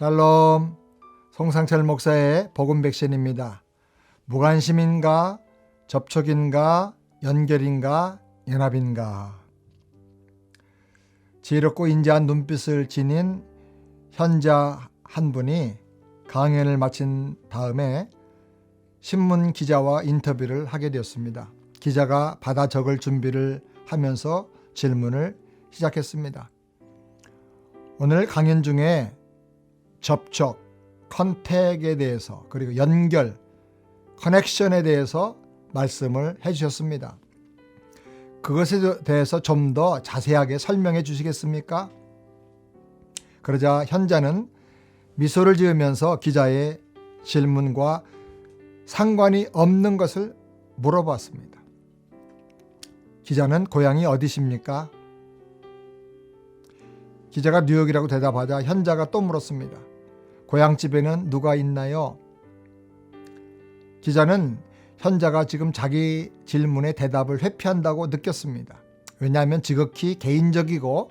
샬롬, 송상철 목사의 복음 백신입니다. 무관심인가, 접촉인가, 연결인가, 연합인가. 지혜롭고 인자한 눈빛을 지닌 현자 한 분이 강연을 마친 다음에 신문 기자와 인터뷰를 하게 되었습니다. 기자가 받아 적을 준비를 하면서 질문을 시작했습니다. 오늘 강연 중에 접촉, 컨택에 대해서 그리고 연결, 커넥션에 대해서 말씀을 해주셨습니다. 그것에 대해서 좀 더 자세하게 설명해 주시겠습니까? 그러자 현자는 미소를 지으면서 기자의 질문과 상관이 없는 것을 물어봤습니다. 기자는 고향이 어디십니까? 기자가 뉴욕이라고 대답하자 현자가 또 물었습니다. 고향집에는 누가 있나요? 기자는 현자가 지금 자기 질문에 대답을 회피한다고 느꼈습니다. 왜냐하면 지극히 개인적이고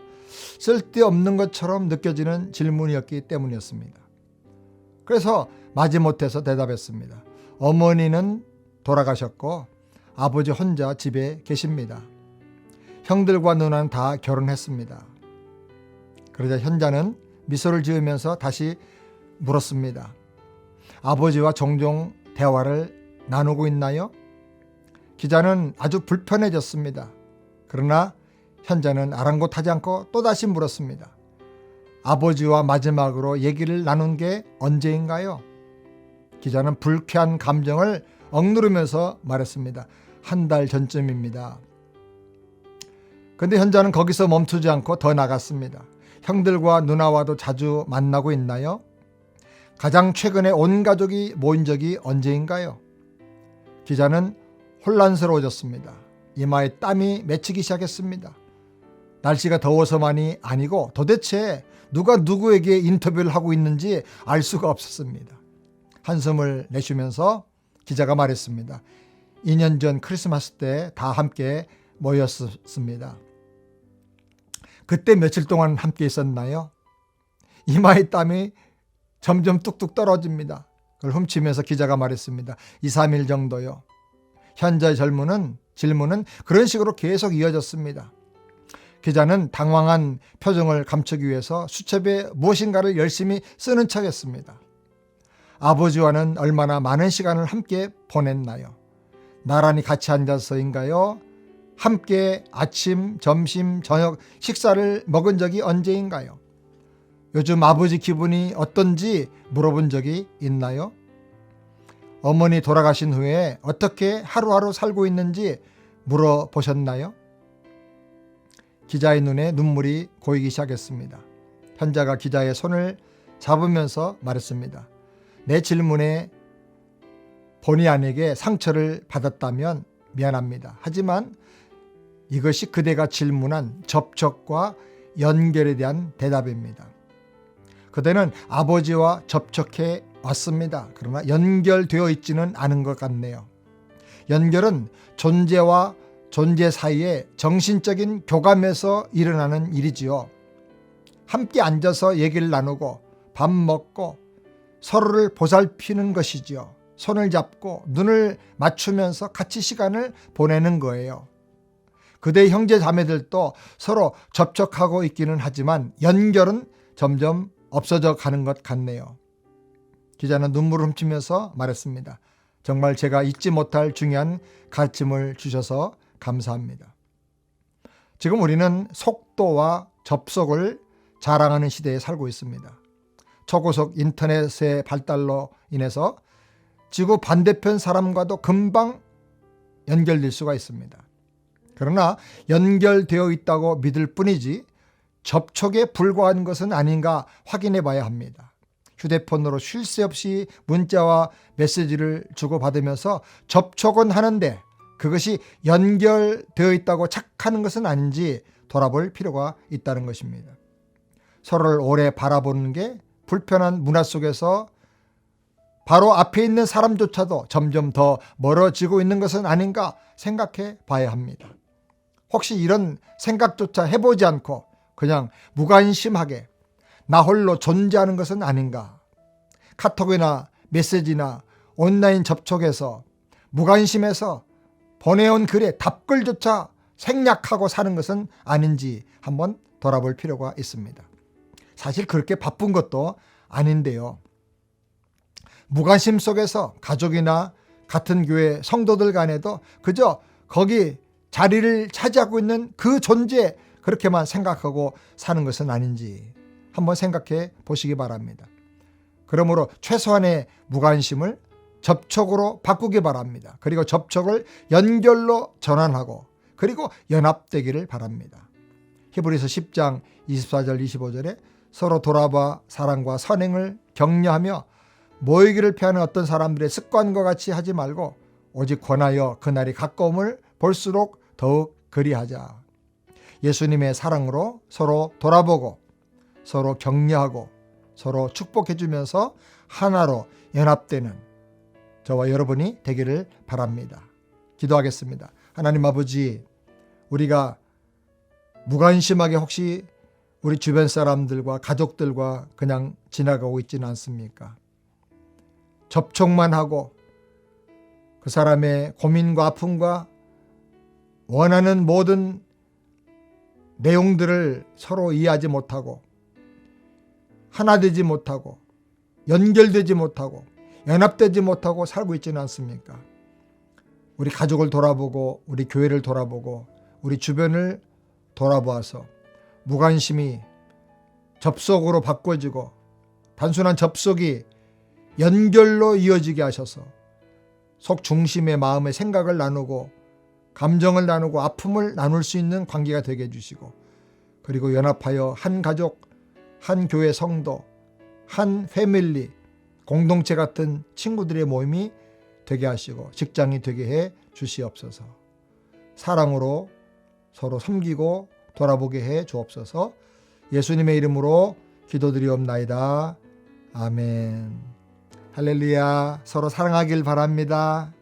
쓸데없는 것처럼 느껴지는 질문이었기 때문이었습니다. 그래서 마지못해서 대답했습니다. 어머니는 돌아가셨고 아버지 혼자 집에 계십니다. 형들과 누나는 다 결혼했습니다. 그러자 현자는 미소를 지으면서 다시 물었습니다. 아버지와 종종 대화를 나누고 있나요? 기자는 아주 불편해졌습니다. 그러나 현자는 아랑곳하지 않고 또다시 물었습니다. 아버지와 마지막으로 얘기를 나눈 게 언제인가요? 기자는 불쾌한 감정을 억누르면서 말했습니다. 한 달 전쯤입니다. 그런데 현자는 거기서 멈추지 않고 더 나갔습니다. 형들과 누나와도 자주 만나고 있나요? 가장 최근에 온 가족이 모인 적이 언제인가요? 기자는 혼란스러워졌습니다. 이마에 땀이 맺히기 시작했습니다. 날씨가 더워서만이 아니고 도대체 누가 누구에게 인터뷰를 하고 있는지 알 수가 없었습니다. 한숨을 내쉬면서 기자가 말했습니다. 2년 전 크리스마스 때 다 함께 모였습니다. 그때 며칠 동안 함께 있었나요? 이마에 땀이 점점 뚝뚝 떨어집니다. 그걸 훔치면서 기자가 말했습니다. 2, 3일 정도요. 현자의 질문은 그런 식으로 계속 이어졌습니다. 기자는 당황한 표정을 감추기 위해서 수첩에 무엇인가를 열심히 쓰는 척했습니다. 아버지와는 얼마나 많은 시간을 함께 보냈나요? 나란히 같이 앉아서인가요? 함께 아침, 점심, 저녁 식사를 먹은 적이 언제인가요? 요즘 아버지 기분이 어떤지 물어본 적이 있나요? 어머니 돌아가신 후에 어떻게 하루하루 살고 있는지 물어보셨나요? 기자의 눈에 눈물이 고이기 시작했습니다. 현자가 기자의 손을 잡으면서 말했습니다. 내 질문에 본의 아니게 상처를 받았다면 미안합니다. 하지만 이것이 그대가 질문한 접촉과 연결에 대한 대답입니다. 그대는 아버지와 접촉해 왔습니다. 그러나 연결되어 있지는 않은 것 같네요. 연결은 존재와 존재 사이에 정신적인 교감에서 일어나는 일이지요. 함께 앉아서 얘기를 나누고 밥 먹고 서로를 보살피는 것이지요. 손을 잡고 눈을 맞추면서 같이 시간을 보내는 거예요. 그대의 형제 자매들도 서로 접촉하고 있기는 하지만 연결은 점점 없어져 가는 것 같네요. 기자는 눈물을 훔치면서 말했습니다. 정말 제가 잊지 못할 중요한 가르침을 주셔서 감사합니다. 지금 우리는 속도와 접속을 자랑하는 시대에 살고 있습니다. 초고속 인터넷의 발달로 인해서 지구 반대편 사람과도 금방 연결될 수가 있습니다. 그러나 연결되어 있다고 믿을 뿐이지 접촉에 불과한 것은 아닌가 확인해 봐야 합니다. 휴대폰으로 쉴 새 없이 문자와 메시지를 주고받으면서 접촉은 하는데 그것이 연결되어 있다고 착하는 것은 아닌지 돌아볼 필요가 있다는 것입니다. 서로를 오래 바라보는 게 불편한 문화 속에서 바로 앞에 있는 사람조차도 점점 더 멀어지고 있는 것은 아닌가 생각해 봐야 합니다. 혹시 이런 생각조차 해보지 않고 그냥 무관심하게 나 홀로 존재하는 것은 아닌가? 카톡이나 메시지나 온라인 접촉에서 무관심해서 보내온 글에 답글조차 생략하고 사는 것은 아닌지 한번 돌아볼 필요가 있습니다. 사실 그렇게 바쁜 것도 아닌데요. 무관심 속에서 가족이나 같은 교회 성도들 간에도 그저 거기 자리를 차지하고 있는 그 존재 그렇게만 생각하고 사는 것은 아닌지 한번 생각해 보시기 바랍니다. 그러므로 최소한의 무관심을 접촉으로 바꾸기 바랍니다. 그리고 접촉을 연결로 전환하고 그리고 연합되기를 바랍니다. 히브리서 10장 24절 25절에 서로 돌아봐 사랑과 선행을 격려하며 모이기를 피하는 어떤 사람들의 습관과 같이 하지 말고 오직 권하여 그날이 가까움을 볼수록 더욱 그리하자. 예수님의 사랑으로 서로 돌아보고 서로 격려하고 서로 축복해 주면서 하나로 연합되는 저와 여러분이 되기를 바랍니다. 기도하겠습니다. 하나님 아버지, 우리가 무관심하게 혹시 우리 주변 사람들과 가족들과 그냥 지나가고 있지는 않습니까? 접촉만 하고 그 사람의 고민과 아픔과 원하는 모든 내용들을 서로 이해하지 못하고 하나 되지 못하고 연결되지 못하고 연합되지 못하고 살고 있지는 않습니까? 우리 가족을 돌아보고 우리 교회를 돌아보고 우리 주변을 돌아보아서 무관심이 접속으로 바꿔지고 단순한 접속이 연결로 이어지게 하셔서 속 중심의 마음의 생각을 나누고 감정을 나누고 아픔을 나눌 수 있는 관계가 되게 해주시고 그리고 연합하여 한 가족, 한 교회 성도, 한 패밀리, 공동체 같은 친구들의 모임이 되게 하시고 직장이 되게 해 주시옵소서. 사랑으로 서로 섬기고 돌아보게 해 주옵소서. 예수님의 이름으로 기도드리옵나이다. 아멘. 할렐루야. 서로 사랑하길 바랍니다.